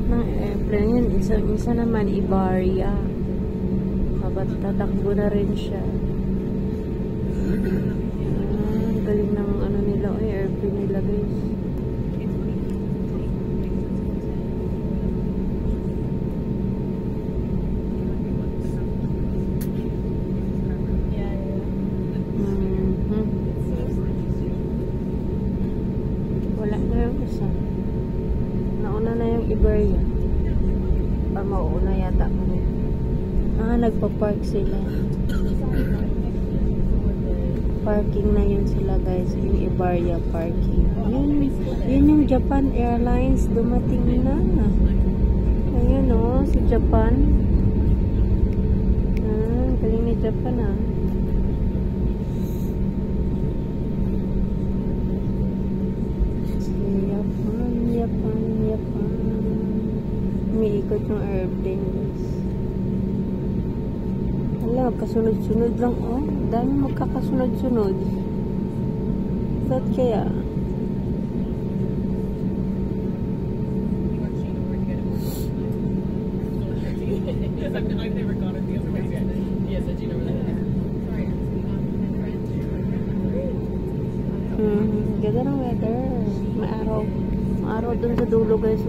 lahat ng airplane yun. Isa naman, Iberia. Tatakbo na rin siya. Galing ng ano nila, airplane nila guys. Wala na yung isa. Nauna na yung Iberia. Pa mauuna yata. Nagpa-park sila. Parking na yun sila guys. Yung Iberia parking. Yun yung Japan Airlines. Dumating na. Ayun o, si Japan. Galing ni Japan Japan. Umiikot yung airplane guys. Wala, magkasunod-sunod lang dami magkakasunod-sunod. Ba't kaya? I've never gone it the other way. Yes, did you know that? Ganda ng weather. Maaraw dun sa dulo guys.